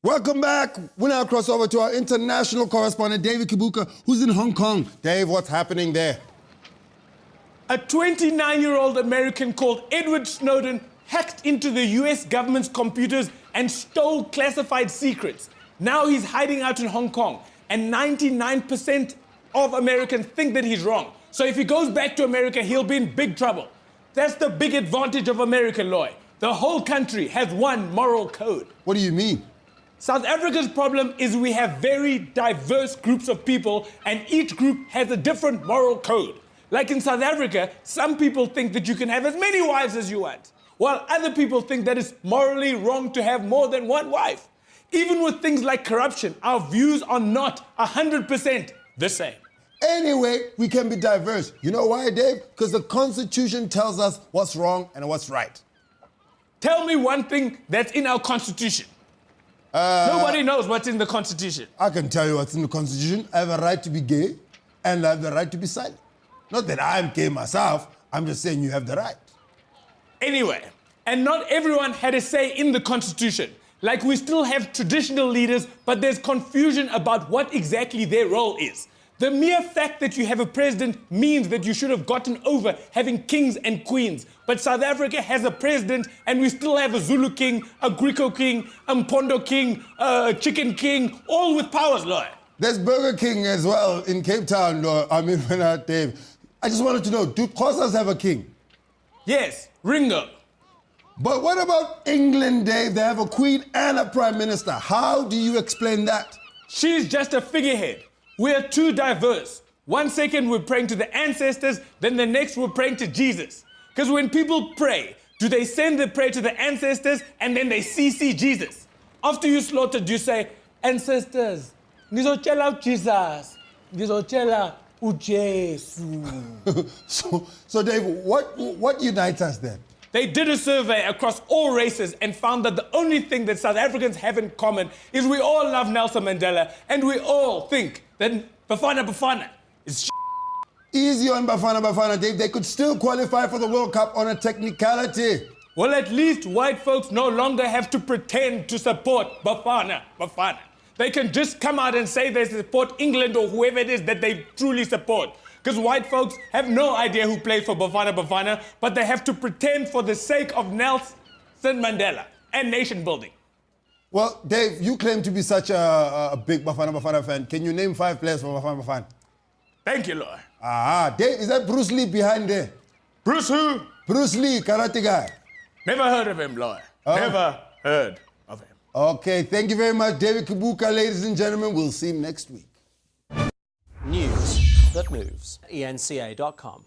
Welcome back. We now cross over to our international correspondent, David Kibuuka, who's in Hong Kong. Dave, what's happening there? A 29-year-old American called Edward Snowden hacked into the US government's computers and stole classified secrets. Now he's hiding out in Hong Kong, and 99% of Americans think that he's wrong. So if he goes back to America, he'll be in big trouble. That's the big advantage of America, Loy. The whole country has one moral code. What do you mean? South Africa's problem is we have very diverse groups of people, and each group has a different moral code. Like in South Africa, some people think that you can have as many wives as you want, while other people think that it's morally wrong to have more than one wife. Even with things like corruption, our views are not 100% the same. Anyway, we can be diverse. You know why, Dave? Because the Constitution tells us what's wrong and what's right. Tell me one thing that's in our Constitution. Nobody knows what's in the Constitution. I can tell you what's in the Constitution. I have a right to be gay, and I have the right to be silent. Not that I'm gay myself, I'm just saying you have the right. Anyway, and not everyone had a say in the Constitution. Like, we still have traditional leaders, but there's confusion about what exactly their role is. The mere fact that you have a president means that you should have gotten over having kings and queens. But South Africa has a president, and we still have a Zulu king, a Griqua king, a Mpondo king, a Chicken king, all with powers, Lord. There's Burger King as well in Cape Town, Dave. I just wanted to know, do Xhosas have a king? Yes, Ringo. But what about England, Dave? They have a queen and a prime minister. How do you explain that? She's just a figurehead. We're too diverse. 1 second we're praying to the ancestors, then the next we're praying to Jesus. Because when people pray, do they send the prayer to the ancestors and then they CC Jesus? After you slaughtered, you say, ancestors, ngizotshela Jesus, ngizotshela uJesu. So Dave, what unites us then? They did a survey across all races and found that the only thing that South Africans have in common is we all love Nelson Mandela, and we all think that Bafana is Easy on Bafana, Dave. They could still qualify for the World Cup on a technicality. Well, at least white folks no longer have to pretend to support Bafana. They can just come out and say they support England or whoever it is that they truly support. Because white folks have no idea who plays for Bafana, but they have to pretend for the sake of Nelson Mandela and nation building. Well, Dave, you claim to be such a big Bafana fan. Can you name 5 players for Bafana? Thank you, Lord. Dave, is that Bruce Lee behind there? Bruce who? Bruce Lee, karate guy. Never heard of him, Lord. Never heard of him. Okay, thank you very much, David Kibuuka, ladies and gentlemen. We'll see you next week. News that moves. ENCA.com.